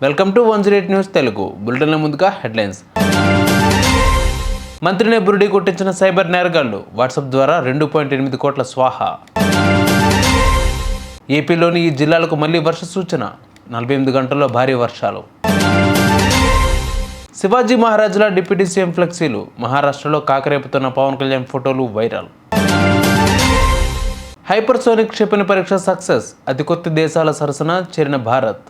Welcome to 108 news Telugu బులెటిన్ల ముందుగా headlines. మంత్రినే బురిడి కొట్టించిన cyber నేరగాళ్లు WhatsApp ద్వారా 2.8 కోట్ల స్వాహా. ఏపీలోని ఈ జిల్లాలకు మళ్లీ వర్ష సూచన, 48 గంటల్లో భారీ వర్షాలు. శివాజీ మహారాజ్ల డిప్యూటీ సీఎం ఫ్లెక్సీలు, మహారాష్ట్రలో కాకరేపుతున్న పవన్ కళ్యాణ్ ఫోటోలు వైరల్. హైపర్సోనిక్ క్షిపణి పరీక్ష సక్సెస్, అతి కొద్ది దేశాల సరసన చేరిన భారత్.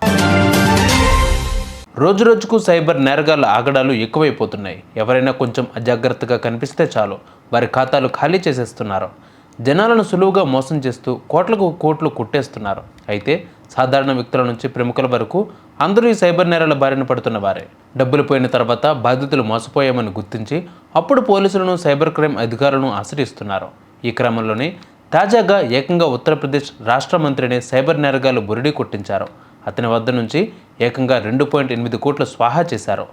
రోజురోజుకు సైబర్ నేరగాళ్ల ఆగడాలు ఎక్కువైపోతున్నాయి. ఎవరైనా కొంచెం అజాగ్రత్తగా కనిపిస్తే చాలు వారి ఖాతాలు ఖాళీ చేసేస్తున్నారు. జనాలను సులువుగా మోసం చేస్తూ కోట్లకు కోట్లు కుట్టేస్తున్నారు. అయితే సాధారణ వ్యక్తుల నుంచి ప్రముఖుల వరకు అందరూ ఈ సైబర్ నేరాల బారిన పడుతున్న వారే. డబ్బులు పోయిన తర్వాత బాధితులు మోసపోయామని గుర్తించి అప్పుడు పోలీసులను, సైబర్ క్రైమ్ అధికారులను ఆశ్రయిస్తున్నారు. ఈ క్రమంలోనే తాజాగా ఏకంగా ఉత్తరప్రదేశ్ రాష్ట్ర మంత్రిని సైబర్ నేరగాళ్లు బురిడి కొట్టించారు. అతని వద్ద నుంచి ఏకంగా 2.8 కోట్లు స్వాహా చేశారు.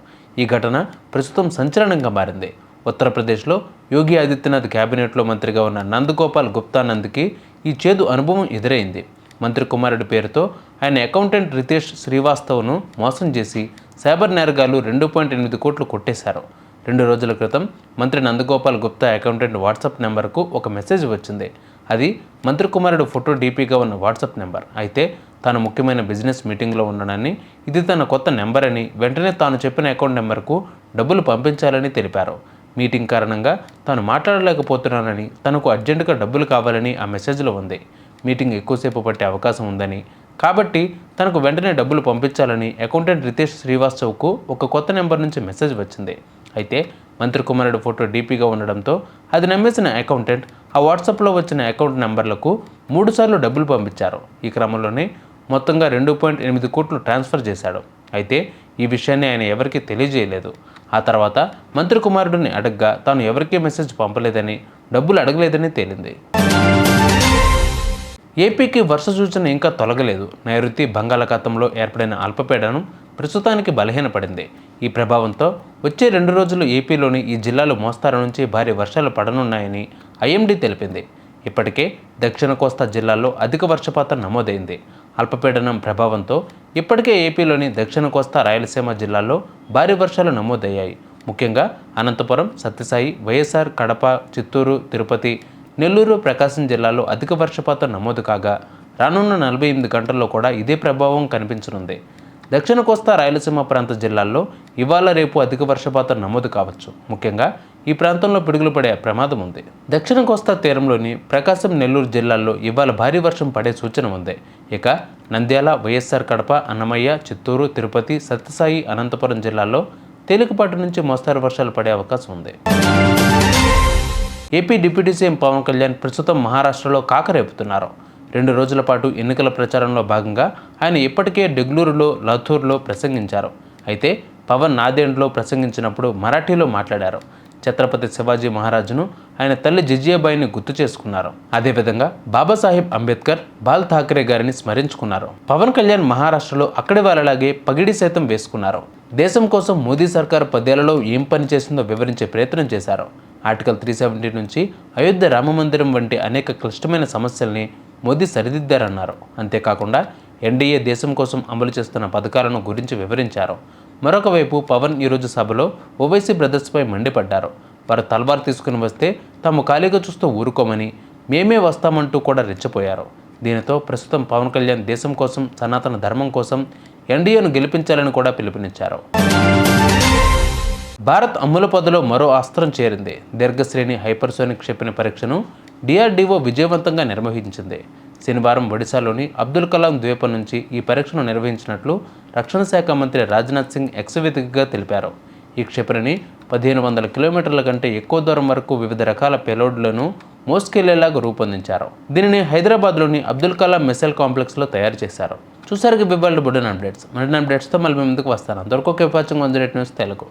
ఈ ఘటన ప్రస్తుతం సంచలనంగా మారింది. ఉత్తరప్రదేశ్లో యోగి ఆదిత్యనాథ్ క్యాబినెట్లో మంత్రిగా ఉన్న నందగోపాల్ గుప్తా నంద్కి ఈ చేదు అనుభవం ఎదురైంది. మంత్రి కుమారుడి పేరుతో ఆయన అకౌంటెంట్ రితేష్ శ్రీవాస్తవ్ను మోసం చేసి సైబర్ నేరగాళ్లు 2.8 కోట్లు కొట్టేశారు. 2 రోజుల క్రితం మంత్రి నందగోపాల్ గుప్తా అకౌంటెంట్ వాట్సాప్ నెంబర్కు ఒక మెసేజ్ వచ్చింది. అది మంత్రి కుమారుడు ఫోటో డీపీగా ఉన్న వాట్సాప్ నెంబర్. అయితే తాను ముఖ్యమైన బిజినెస్ మీటింగ్లో ఉన్నానని, ఇది తన కొత్త నెంబర్ అని, వెంటనే తాను చెప్పిన అకౌంట్ నెంబర్కు డబ్బులు పంపించాలని తెలిపారు. మీటింగ్ కారణంగా తాను మాట్లాడలేకపోతున్నానని, తనకు అర్జెంటుగా డబ్బులు కావాలని ఆ మెసేజ్లో ఉంది. మీటింగ్ ఎక్కువసేపు పట్టే అవకాశం ఉందని, కాబట్టి తనకు వెంటనే డబ్బులు పంపించాలని అకౌంటెంట్ రితేష్ శ్రీవాస్తవ్కు ఒక కొత్త నెంబర్ నుంచి మెసేజ్ వచ్చింది. అయితే మంత్రి కుమారుడు ఫోటో డీపీగా ఉండడంతో అది నమ్మేసిన అకౌంటెంట్ ఆ వాట్సాప్లో వచ్చిన అకౌంట్ నెంబర్లకు 3 సార్లు డబ్బులు పంపించారు. ఈ క్రమంలోనే మొత్తంగా 2.8 కోట్లు ట్రాన్స్ఫర్ చేశాడు. అయితే ఈ విషయాన్ని ఆయన ఎవరికీ తెలియజేయలేదు. ఆ తర్వాత మంత్రి కుమారుడిని అడగ్గా తాను ఎవరికీ మెసేజ్ పంపలేదని, డబ్బులు అడగలేదని తేలింది. ఏపీకి వర్ష సూచన ఇంకా తొలగలేదు. నైరుతి బంగాళాఖాతంలో ఏర్పడిన అల్పపీడనం ప్రస్తుతానికి బలహీనపడింది. ఈ ప్రభావంతో వచ్చే 2 రోజులు ఏపీలోని ఈ జిల్లాలు మోస్తారు నుంచి భారీ వర్షాలు పడనున్నాయని ఐఎండీ తెలిపింది. ఇప్పటికే దక్షిణ కోస్తా జిల్లాల్లో అధిక వర్షపాతం నమోదైంది. అల్పపీడనం ప్రభావంతో ఇప్పటికే ఏపీలోని దక్షిణ కోస్తా, రాయలసీమ జిల్లాల్లో భారీ వర్షాలు నమోదయ్యాయి. ముఖ్యంగా అనంతపురం, సత్యసాయి, వైఎస్ఆర్, కడప, చిత్తూరు, తిరుపతి, నెల్లూరు, ప్రకాశం జిల్లాల్లో అధిక వర్షపాతం నమోదు కాగా రానున్న 48 గంటల్లో కూడా ఇదే ప్రభావం కనిపించనుంది. దక్షిణ కోస్తా, రాయలసీమ ప్రాంత జిల్లాల్లో ఇవాళ రేపు అధిక వర్షపాతం నమోదు కావచ్చు. ముఖ్యంగా ఈ ప్రాంతంలో పిడుగులు పడే ప్రమాదం ఉంది. దక్షిణ కోస్తా తీరంలోని ప్రకాశం, నెల్లూరు జిల్లాల్లో ఇవాళ భారీ వర్షం పడే సూచన ఉంది. ఇక నంద్యాల, వైఎస్ఆర్ కడప, అన్నమయ్య, చిత్తూరు, తిరుపతి, సత్యసాయి, అనంతపురం జిల్లాల్లో తేలికపాటి నుంచి మోస్తారు వర్షాలు పడే అవకాశం ఉంది. AP deputy CM Pawan Kalyan ప్రస్తుతం మహారాష్ట్రలో కాకరేపుతున్నారు. 2 రోజుల పాటు ఎన్నికల ప్రచారంలో భాగంగా ఆయన ఇప్పటికే డెగ్లూరులో, లాథూర్లో ప్రసంగించారు. అయితే పవన్ నాదేండ్లో ప్రసంగించినప్పుడు మరాఠీలో మాట్లాడారు. ఛత్రపతి శివాజీ మహారాజును, ఆయన తల్లి జిజియాబాయిని గుర్తు చేసుకున్నారు. అదేవిధంగా బాబాసాహెబ్ అంబేద్కర్, బాల్ ఠాకరే గారిని స్మరించుకున్నారు. పవన్ కళ్యాణ్ మహారాష్ట్రలో అక్కడి వాళ్ళలాగే పగిడి సైతం వేసుకున్నారు. దేశం కోసం మోదీ సర్కారు 10 ఏళ్లలో ఏం పని చేసిందో వివరించే ప్రయత్నం చేశారు. ఆర్టికల్ 370 నుంచి అయోధ్య రామమందిరం వంటి అనేక క్లిష్టమైన సమస్యల్ని మోదీ సరిదిద్దారన్నారు. అంతేకాకుండా ఎన్డీఏ దేశం కోసం అమలు చేస్తున్న పథకాలను గురించి వివరించారు. మరొక వైపు పవన్ ఈరోజు సభలో ఓవైసీ బ్రదర్స్పై మండిపడ్డారు. వారు తల్వార్ తీసుకుని వస్తే తాము ఖాళీగా చూస్తూ ఊరుకోమని, మేమే వస్తామంటూ కూడా రెచ్చిపోయారు. దీనితో ప్రస్తుతం పవన్ కళ్యాణ్ దేశం కోసం, సనాతన ధర్మం కోసం ఎన్డీఏను గెలిపించాలని కూడా పిలుపునిచ్చారు. భారత్ అమ్ముల పొదలో మరో అస్త్రం చేరింది. దీర్ఘశ్రేణి హైపర్సోనిక్ క్షిపణి పరీక్షను డిఆర్డీఓ విజయవంతంగా నిర్వహించింది. శనివారం ఒడిశాలోని అబ్దుల్ కలాం ద్వీపం నుంచి ఈ పరీక్షను నిర్వహించినట్లు రక్షణ శాఖ మంత్రి రాజ్నాథ్ సింగ్ ఎక్స్ వేదికగా తెలిపారు. ఈ క్షిపణిని 1500 కిలోమీటర్ల కంటే ఎక్కువ దూరం వరకు వివిధ రకాల పేలోడ్లను మోసుకెళ్లేలాగా రూపొందించారు. దీనిని హైదరాబాద్లోని అబ్దుల్ కలాం మిసైల్ కాంప్లెక్స్లో తయారు చేశారు. చూసారుగా బిబ్బాల్డ్ బుడన్ అప్డేట్స్. మరిన్ని అప్డేట్స్తో మళ్ళీ ముందుకు వస్తాను. అందరికీ వాచింగ్ 108 న్యూస్ తెలుగు.